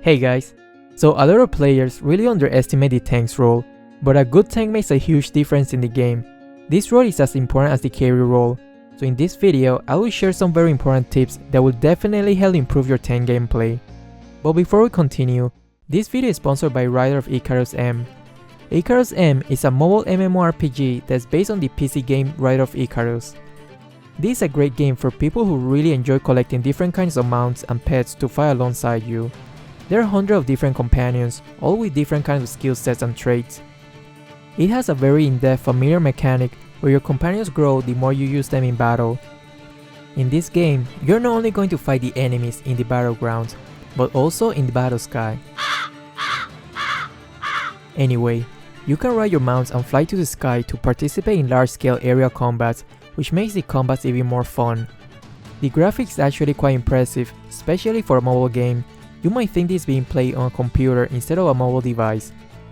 Hey guys, so a lot of players really underestimate the tank's role, but a good tank makes a huge difference in the game. This role is as important as the carry role, so in this video I will share some very important tips that will definitely help improve your tank gameplay. But before we continue, this video is sponsored by Rider of Icarus M. Icarus M is a mobile MMORPG that's based on the PC game Rider of Icarus. This is a great game for people who really enjoy collecting different kinds of mounts and pets to fight alongside you. There are hundreds of different companions, all with different kinds of skill sets and traits. It has a very in-depth familiar mechanic where your companions grow the more you use them in battle. In this game, you're not only going to fight the enemies in the battlegrounds, but also in the Betosky. Anyway, you can ride your mounts and fly to the sky to participate in large-scale area combats, which makes the combats even more fun. The graphics is actually quite impressive, especially for a mobile game. You might think this is being played on a computer instead of a mobile device.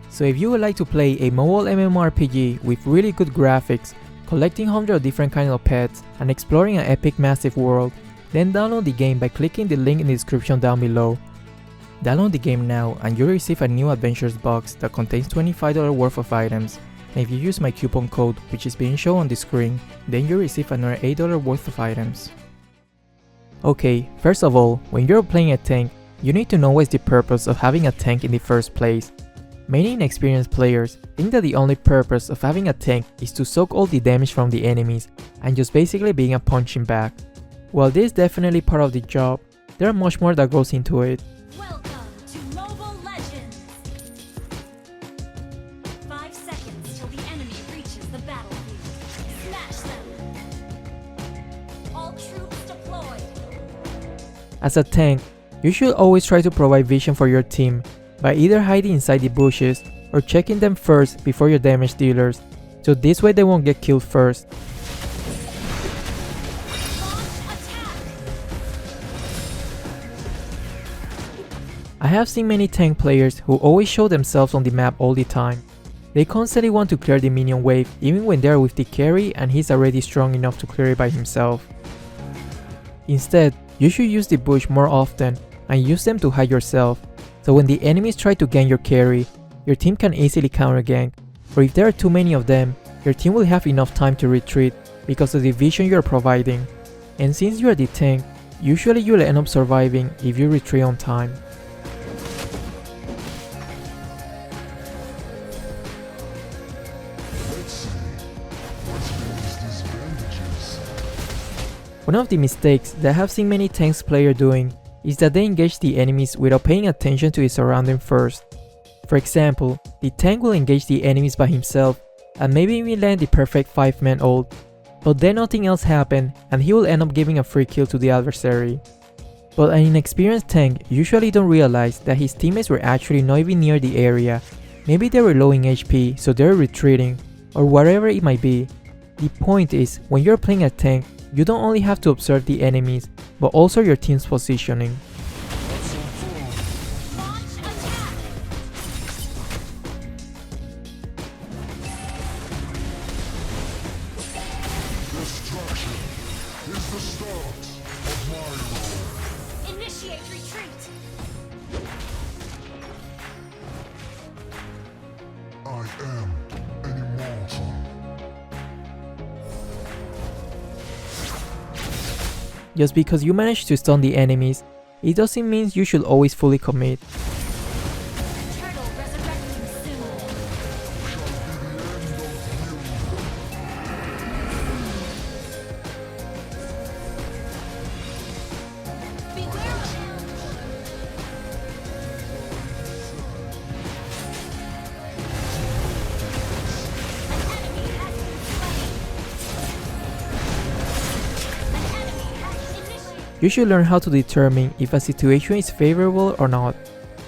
So if you would like to play a mobile MMORPG with really good graphics, collecting hundreds of different kinds of pets, and exploring an epic massive world, then download the game by clicking the link in the description down below. Download the game now and you'll receive a new adventures box that contains $25 worth of items. And if you use my coupon code, which is being shown on the screen, then you'll receive another $8 worth of items. Okay, first of all, when you're playing a tank, you need to know what is the purpose of having a tank in the first place. Many inexperienced players think that the only purpose of having a tank is to soak all the damage from the enemies and just basically being a punching bag. While this is definitely part of the job, there are much more that goes into it. Welcome to Mobile Legends! 5 seconds till the enemy reaches the battlefield. Smash them! All troops deployed! As a tank, you should always try to provide vision for your team by either hiding inside the bushes or checking them first before your damage dealers, so this way they won't get killed first. I have seen many tank players who always show themselves on the map all the time. They constantly want to clear the minion wave even when they are with the carry and he's already strong enough to clear it by himself. Instead, you should use the bush more often and use them to hide yourself, so when the enemies try to gank your carry, your team can easily counter gank, or if there are too many of them, your team will have enough time to retreat because of the vision you are providing. And since you are the tank, usually you will end up surviving if you retreat on time. One of the mistakes that I have seen many tanks players doing is that they engage the enemies without paying attention to his surrounding first. For example, the tank will engage the enemies by himself and maybe even land the perfect 5-man ult, but then nothing else happened and he will end up giving a free kill to the adversary. But an inexperienced tank usually don't realize that his teammates were actually not even near the area. Maybe they were low in HP so they're retreating, or whatever it might be. The point is, when you're playing a tank, you don't only have to observe the enemies, but also your team's positioning. Launch attack! Destruction is the start of my rule. Initiate retreat! I am an immortal. Just because you manage to stun the enemies, it doesn't mean you should always fully commit. Turtle resurrecting soon! Beware of ambush! An enemy has been slain! An enemy has initiated! You should learn how to determine if a situation is favorable or not,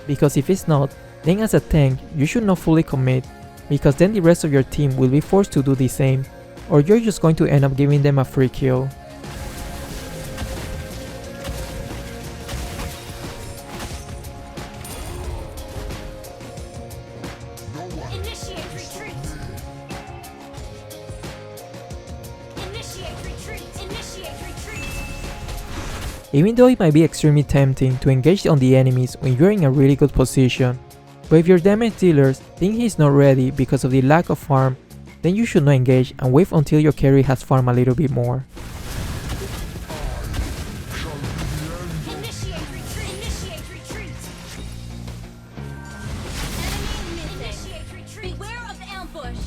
because if it's not, then as a tank, you should not fully commit, because then the rest of your team will be forced to do the same, or you're just going to end up giving them a free kill. Initiate retreat! Initiate retreat! Initiate retreat! Even though it might be extremely tempting to engage on the enemies when you're in a really good position, but if your damage dealers think he's not ready because of the lack of farm, then you should not engage and wait until your carry has farmed a little bit more. Initiate retreat. Initiate retreat. Enemy missing. Initiate retreat. Beware of ambush.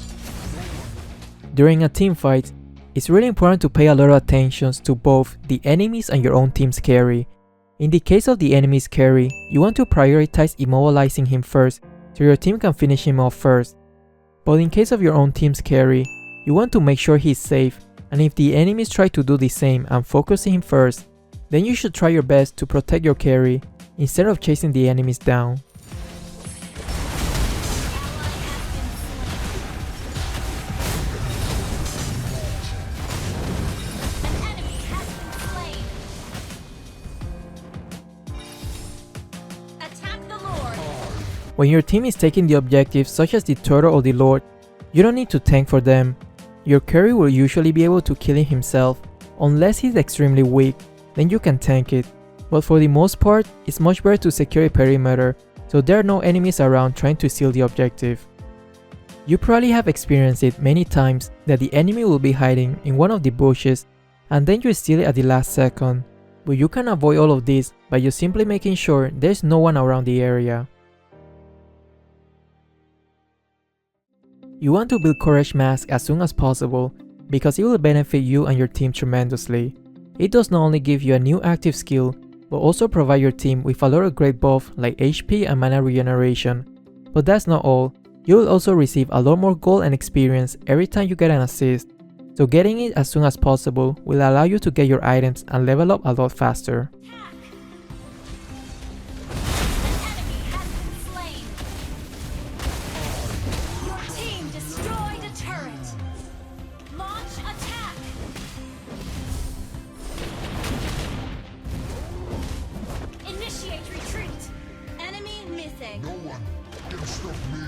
During a team fight, it's really important to pay a lot of attention to both the enemies and your own team's carry. In the case of the enemy's carry, you want to prioritize immobilizing him first so your team can finish him off first. But in case of your own team's carry, you want to make sure he's safe, and if the enemies try to do the same and focus him first, then you should try your best to protect your carry instead of chasing the enemies down. When your team is taking the objectives such as the turtle or the lord, you don't need to tank for them. Your carry will usually be able to kill him himself, unless he's extremely weak, then you can tank it. But for the most part, it's much better to secure a perimeter so there are no enemies around trying to steal the objective. You probably have experienced it many times that the enemy will be hiding in one of the bushes and then you steal it at the last second. But you can avoid all of this by just simply making sure there's no one around the area. You want to build Courage Mask as soon as possible because it will benefit you and your team tremendously. It does not only give you a new active skill, but also provide your team with a lot of great buff like HP and mana regeneration. But that's not all, you will also receive a lot more gold and experience every time you get an assist, so getting it as soon as possible will allow you to get your items and level up a lot faster. No one can stop me.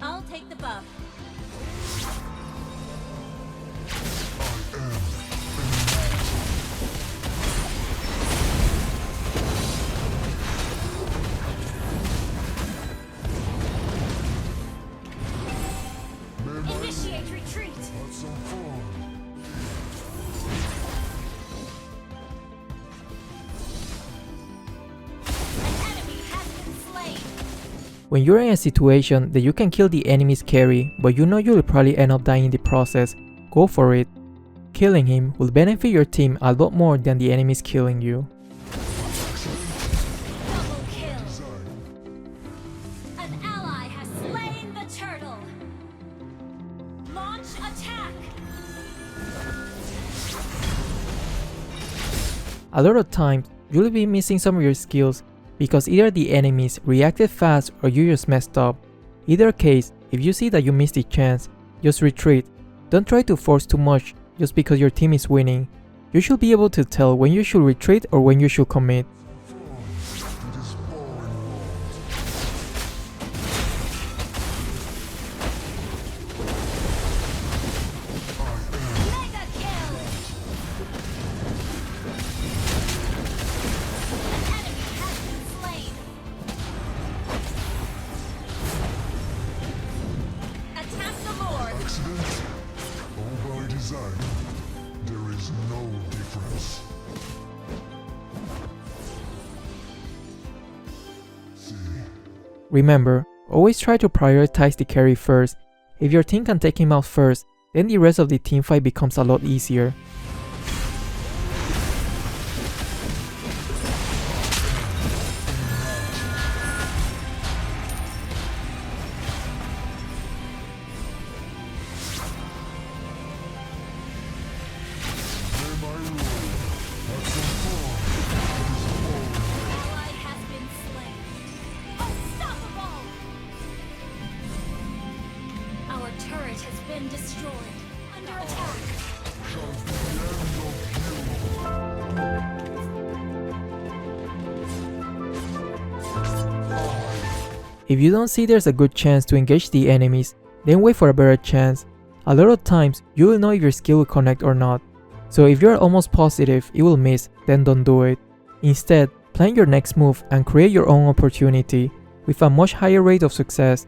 I'll take the buff. Initiate retreat. Have some fun. When you're in a situation that you can kill the enemy's carry, but you know you'll probably end up dying in the process, go for it. Killing him will benefit your team a lot more than the enemies killing you. Double kill. An ally has slain the turtle. Launch attack. A lot of times, you'll be missing some of your skills because either the enemies reacted fast or you just messed up. Either case, if you see that you missed the chance, just retreat. Don't try to force too much just because your team is winning. You should be able to tell when you should retreat or when you should commit. There is no difference. See? Remember, always try to prioritize the carry first. If your team can take him out first, then the rest of the team fight becomes a lot easier. Destroyed. Under attack. If you don't see there's a good chance to engage the enemies, then wait for a better chance. A lot of times, you will know if your skill will connect or not. So if you're almost positive it will miss, then don't do it. Instead, plan your next move and create your own opportunity with a much higher rate of success.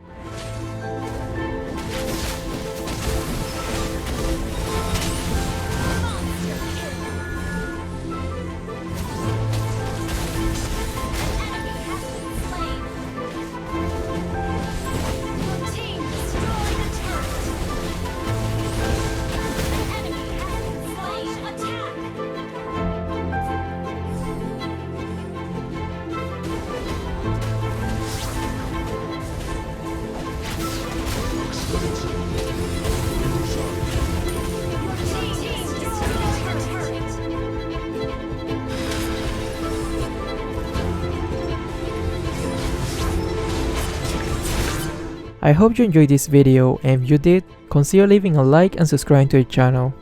I hope you enjoyed this video, and if you did, consider leaving a like and subscribing to the channel.